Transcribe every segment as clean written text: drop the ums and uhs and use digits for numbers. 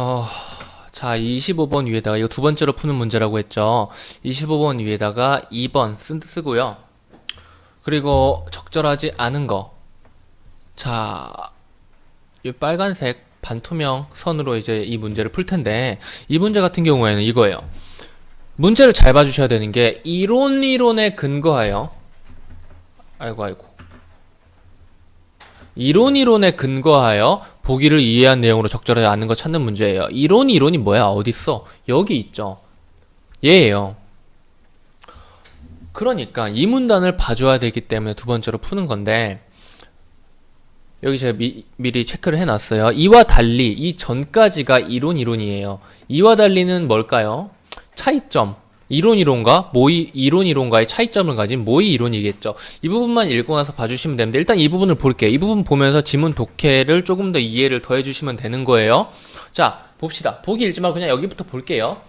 어, 자, 25번 위에다가, 이거 두 번째로 푸는 문제라고 했죠. 25번 위에다가 2번 쓰고요. 그리고 적절하지 않은 거. 자, 이 빨간색 반투명 선으로 이제 이 문제를 풀 텐데, 이 문제 같은 경우에는 이거예요. 문제를 잘 봐주셔야 되는 게, 이론에 근거하여, 아이고. 이론에 근거하여 보기를 이해한 내용으로 적절하지 않은 거 찾는 문제예요. 이론이 뭐야? 어딨어? 여기 있죠. 얘예요. 그러니까 이 문단을 봐줘야 되기 때문에 두 번째로 푸는 건데, 여기 제가 미리 체크를 해놨어요. 이와 달리 이 전까지가 이론이에요. 이와 달리는 뭘까요? 차이점. 이론과 이론과의 차이점을 가진 모의 이론이겠죠. 이 부분만 읽고 나서 봐주시면 됩니다. 일단 이 부분을 볼게요. 이 부분 보면서 지문 독해를 조금 더 이해를 더 해주시면 되는 거예요. 자, 봅시다. 보기 읽지 말고 그냥 여기부터 볼게요.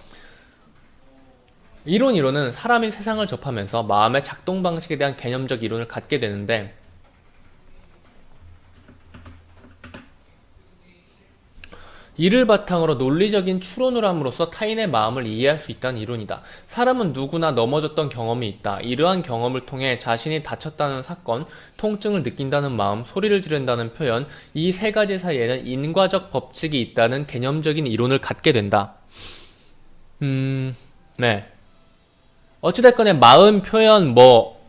이론은 사람이 세상을 접하면서 마음의 작동 방식에 대한 개념적 이론을 갖게 되는데, 이를 바탕으로 논리적인 추론을 함으로써 타인의 마음을 이해할 수 있다는 이론이다. 사람은 누구나 넘어졌던 경험이 있다. 이러한 경험을 통해 자신이 다쳤다는 사건, 통증을 느낀다는 마음, 소리를 지른다는 표현, 이 세 가지 사이에는 인과적 법칙이 있다는 개념적인 이론을 갖게 된다. 네. 어찌됐건 마음 표현,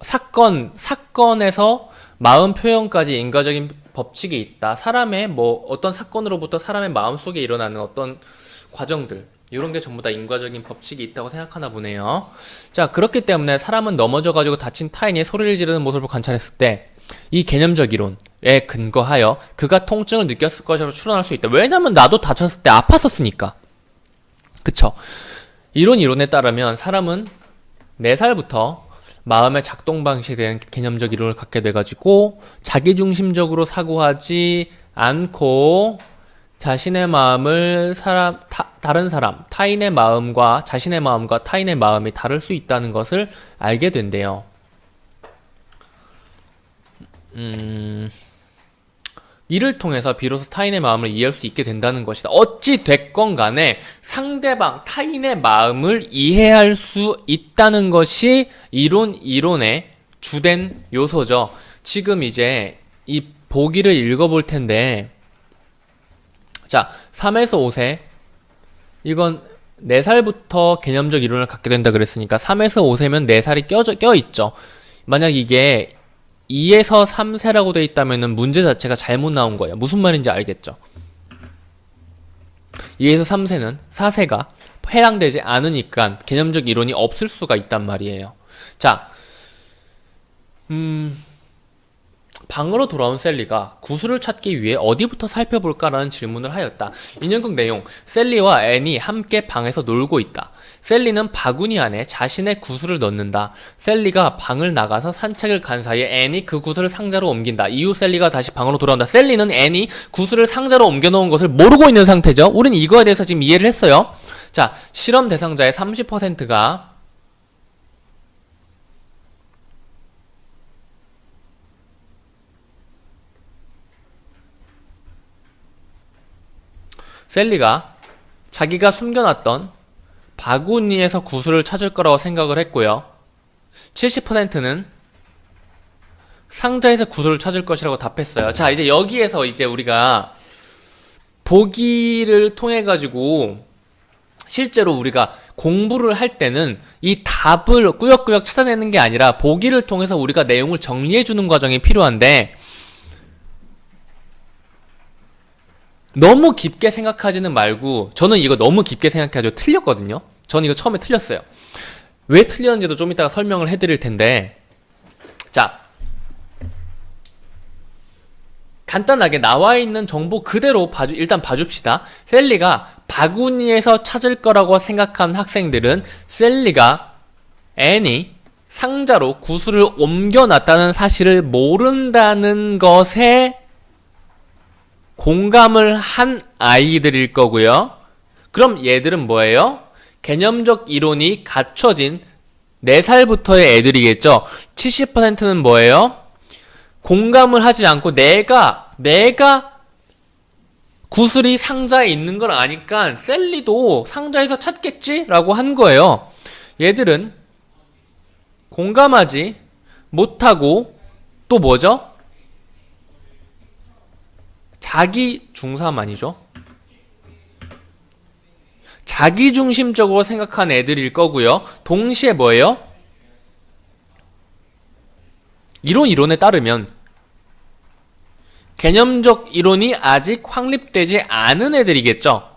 사건에서 마음 표현까지 인과적인 법칙이 있다. 사람의 어떤 사건으로부터 사람의 마음속에 일어나는 어떤 과정들, 이런 게 전부 다 인과적인 법칙이 있다고 생각하나 보네요. 자, 그렇기 때문에 사람은 넘어져가지고 다친 타인이 소리를 지르는 모습을 관찰했을 때 이 개념적 이론에 근거하여 그가 통증을 느꼈을 것이라고 추론할 수 있다. 왜냐면 나도 다쳤을 때 아팠었으니까. 그쵸? 이론에 따르면 사람은 4살부터 마음의 작동 방식에 대한 개념적 이론을 갖게 돼가지고 자기중심적으로 사고하지 않고 자신의 마음을 타인의 마음과 자신의 마음과 타인의 마음이 다를 수 있다는 것을 알게 된대요. 이를 통해서 비로소 타인의 마음을 이해할 수 있게 된다는 것이다. 어찌 됐건 간에 상대방, 타인의 마음을 이해할 수 있다는 것이 이론의 주된 요소죠. 지금 이제 이 보기를 읽어볼 텐데, 자, 3에서 5세, 이건 4살부터 개념적 이론을 갖게 된다 그랬으니까 3에서 5세면 4살이 껴있죠. 만약 이게 2에서 3세라고 되어 있다면 문제 자체가 잘못 나온 거예요. 무슨 말인지 알겠죠? 2에서 3세는 4세가 해당되지 않으니까 개념적 이론이 없을 수가 있단 말이에요. 자, 방으로 돌아온 셀리가 구슬을 찾기 위해 어디부터 살펴볼까라는 질문을 하였다. 인형극 내용, 셀리와 앤이 함께 방에서 놀고 있다. 셀리는 바구니 안에 자신의 구슬을 넣는다. 셀리가 방을 나가서 산책을 간 사이에 앤이 그 구슬을 상자로 옮긴다. 이후 셀리가 다시 방으로 돌아온다. 셀리는 앤이 구슬을 상자로 옮겨놓은 것을 모르고 있는 상태죠. 우린 이거에 대해서 지금 이해를 했어요. 자, 실험 대상자의 30%가 셀리가 자기가 숨겨놨던 바구니에서 구슬을 찾을 거라고 생각을 했고요. 70%는 상자에서 구슬을 찾을 것이라고 답했어요. 자, 이제 여기에서 이제 우리가 보기를 통해 가지고 실제로 우리가 공부를 할 때는 이 답을 꾸역꾸역 찾아내는 게 아니라 보기를 통해서 우리가 내용을 정리해 주는 과정이 필요한데, 너무 깊게 생각하지는 말고, 저는 이거 너무 깊게 생각해가지고 틀렸거든요. 저는 이거 처음에 틀렸어요. 왜 틀렸는지도 좀 이따가 설명을 해드릴 텐데, 자, 간단하게 나와 있는 정보 그대로 일단 봐줍시다. 셀리가 바구니에서 찾을 거라고 생각한 학생들은 셀리가 앤이 상자로 구슬을 옮겨놨다는 사실을 모른다는 것에 공감을 한 아이들일 거고요. 그럼 얘들은 뭐예요? 개념적 이론이 갖춰진 4살부터의 애들이겠죠. 70%는 뭐예요? 공감을 하지 않고 내가 구슬이 상자에 있는 걸 아니까 셀리도 상자에서 찾겠지? 라고 한 거예요. 얘들은 공감하지 못하고 또 뭐죠? 자기 중삼 아니죠? 자기중심적으로 생각한 애들일 거고요. 동시에 뭐예요? 이론에 따르면 개념적 이론이 아직 확립되지 않은 애들이겠죠.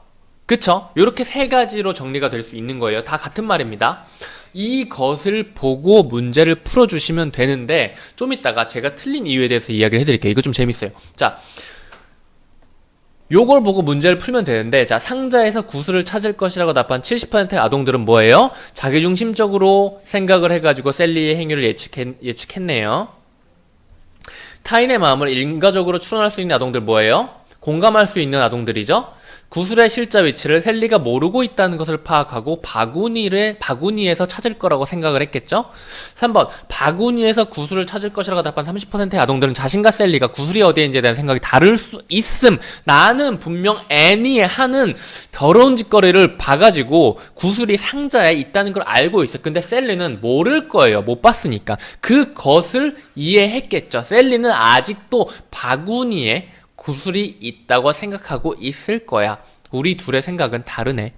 그쵸? 이렇게 세 가지로 정리가 될 수 있는 거예요. 다 같은 말입니다. 이것을 보고 문제를 풀어주시면 되는데 좀 이따가 제가 틀린 이유에 대해서 이야기를 해드릴게요. 이거 좀 재밌어요. 자, 요걸 보고 문제를 풀면 되는데, 자, 상자에서 구슬을 찾을 것이라고 답한 70%의 아동들은 뭐예요? 자기중심적으로 생각을 해가지고 셀리의 행위를 예측했네요. 타인의 마음을 인과적으로 추론할 수 있는 아동들 뭐예요? 공감할 수 있는 아동들이죠? 구슬의 실자 위치를 셀리가 모르고 있다는 것을 파악하고 바구니에서 찾을 거라고 생각을 했겠죠? 3번 바구니에서 구슬을 찾을 것이라고 답한 30%의 아동들은 자신과 셀리가 구슬이 어디에 있는지에 대한 생각이 다를 수 있음. 나는 분명 애니 하는 더러운 짓거리를 봐가지고 구슬이 상자에 있다는 걸 알고 있어. 근데 셀리는 모를 거예요. 못 봤으니까. 그것을 이해했겠죠. 셀리는 아직도 바구니에 구슬이 있다고 생각하고 있을 거야. 우리 둘의 생각은 다르네.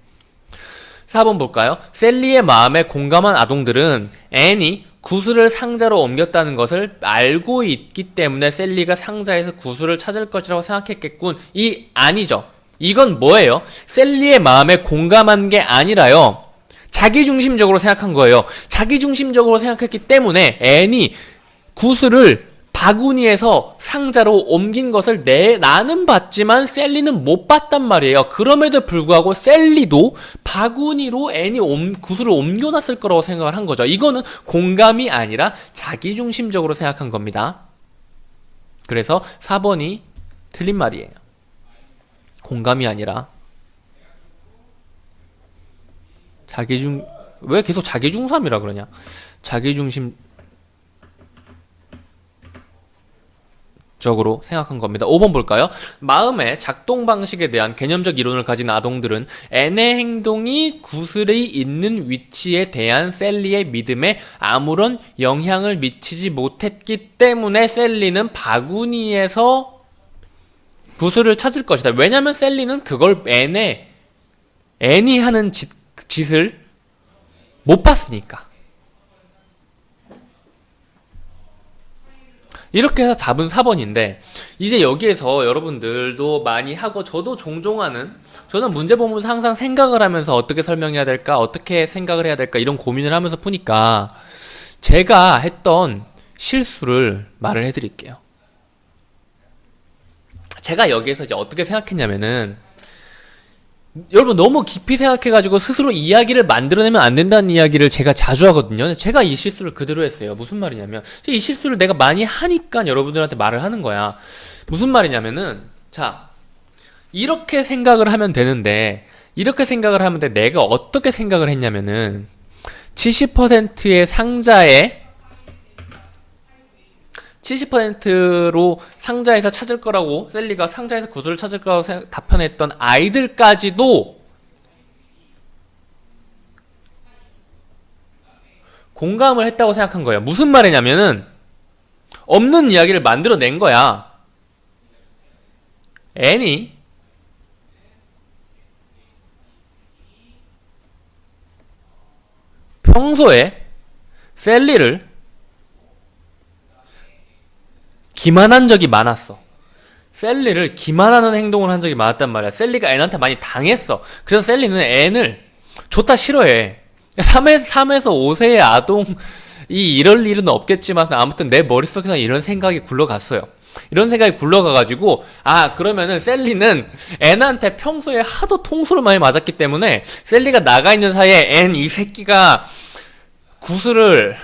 4번 볼까요? 셀리의 마음에 공감한 아동들은 앤이 구슬을 상자로 옮겼다는 것을 알고 있기 때문에 셀리가 상자에서 구슬을 찾을 것이라고 생각했겠군. 아니죠. 이건 뭐예요? 셀리의 마음에 공감한 게 아니라요. 자기중심적으로 생각한 거예요. 자기중심적으로 생각했기 때문에 앤이 구슬을 바구니에서 상자로 옮긴 것을 나는 봤지만 셀리는 못 봤단 말이에요. 그럼에도 불구하고 셀리도 바구니로 앤이 구슬을 옮겨놨을 거라고 생각을 한 거죠. 이거는 공감이 아니라 자기중심적으로 생각한 겁니다. 그래서 4번이 틀린 말이에요. 공감이 아니라 왜 계속 자기중삼이라 그러냐? 자기중심 적으로 생각한 겁니다. 5번 볼까요? 마음의 작동 방식에 대한 개념적 이론을 가진 아동들은 N의 행동이 구슬이 있는 위치에 대한 셀리의 믿음에 아무런 영향을 미치지 못했기 때문에 셀리는 바구니에서 구슬을 찾을 것이다. 왜냐면 셀리는 그걸 N이 하는 짓을 못 봤으니까. 이렇게 해서 답은 4번인데 이제 여기에서 여러분들도 많이 하고 저도 종종 하는, 저는 문제 보면서 항상 생각을 하면서 어떻게 설명해야 될까, 어떻게 생각을 해야 될까 이런 고민을 하면서 푸니까 제가 했던 실수를 말을 해드릴게요. 제가 여기에서 이제 어떻게 생각했냐면은, 여러분 너무 깊이 생각해가지고 스스로 이야기를 만들어내면 안 된다는 이야기를 제가 자주 하거든요. 제가 이 실수를 그대로 했어요. 무슨 말이냐면, 이 실수를 내가 많이 하니까 여러분들한테 말을 하는 거야. 무슨 말이냐면은, 자, 이렇게 생각을 하면 되는데, 내가 어떻게 생각을 했냐면은 70%의 상자에 70%로 상자에서 찾을 거라고, 셀리가 상자에서 구슬을 찾을 거라고 답변했던 아이들까지도 공감을 했다고 생각한 거예요. 무슨 말이냐면은 없는 이야기를 만들어낸 거야. 앤이 평소에 셀리를 기만한 적이 많았어. 셀리를 기만하는 행동을 한 적이 많았단 말이야. 셀리가 앤한테 많이 당했어. 그래서 셀리는 앤을 좋다 싫어해. 3에서 5세의 아동이 이럴 일은 없겠지만 아무튼 내 머릿속에서 이런 생각이 굴러갔어요. 이런 생각이 굴러가가지고, 그러면은 셀리는 앤한테 평소에 하도 통수를 많이 맞았기 때문에 셀리가 나가 있는 사이에 앤 이 새끼가 구슬을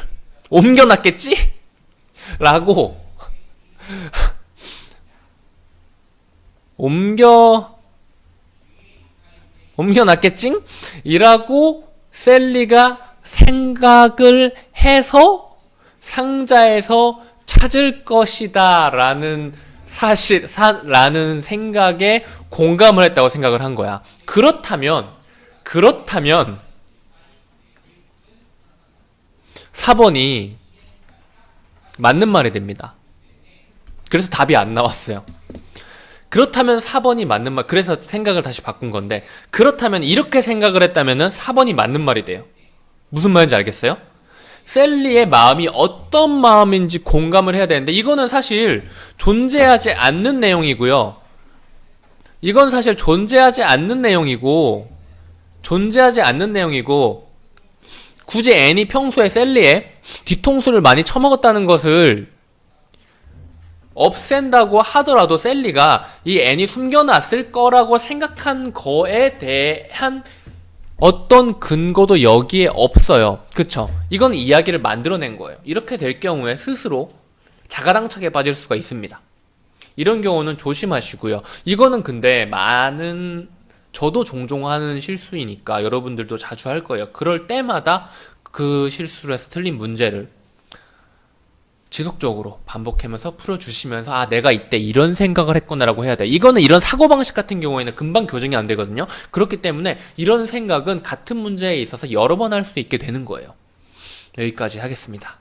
옮겨놨겠지? 라고 옮겨놨겠지? 이라고 셀리가 생각을 해서 상자에서 찾을 것이다 라는 라는 생각에 공감을 했다고 생각을 한 거야. 그렇다면 4번이 맞는 말이 됩니다. 그래서 답이 안 나왔어요. 그렇다면 4번이 맞는 말, 그래서 생각을 다시 바꾼 건데, 그렇다면 이렇게 생각을 했다면 4번이 맞는 말이 돼요. 무슨 말인지 알겠어요? 셀리의 마음이 어떤 마음인지 공감을 해야 되는데, 이거는 사실 존재하지 않는 내용이고요. 이건 사실 존재하지 않는 내용이고, 굳이 앤이 평소에 셀리의 뒤통수를 많이 쳐먹었다는 것을 없앤다고 하더라도 셀리가 이 앤이 숨겨놨을 거라고 생각한 거에 대한 어떤 근거도 여기에 없어요. 그쵸? 이건 이야기를 만들어낸 거예요. 이렇게 될 경우에 스스로 자가당착에 빠질 수가 있습니다. 이런 경우는 조심하시고요. 이거는 근데 저도 종종 하는 실수이니까 여러분들도 자주 할 거예요. 그럴 때마다 그 실수를 해서 틀린 문제를 지속적으로 반복하면서 풀어주시면서, 아, 내가 이때 이런 생각을 했구나라고 해야 돼. 이거는 이런 사고방식 같은 경우에는 금방 교정이 안 되거든요. 그렇기 때문에 이런 생각은 같은 문제에 있어서 여러 번 할 수 있게 되는 거예요. 여기까지 하겠습니다.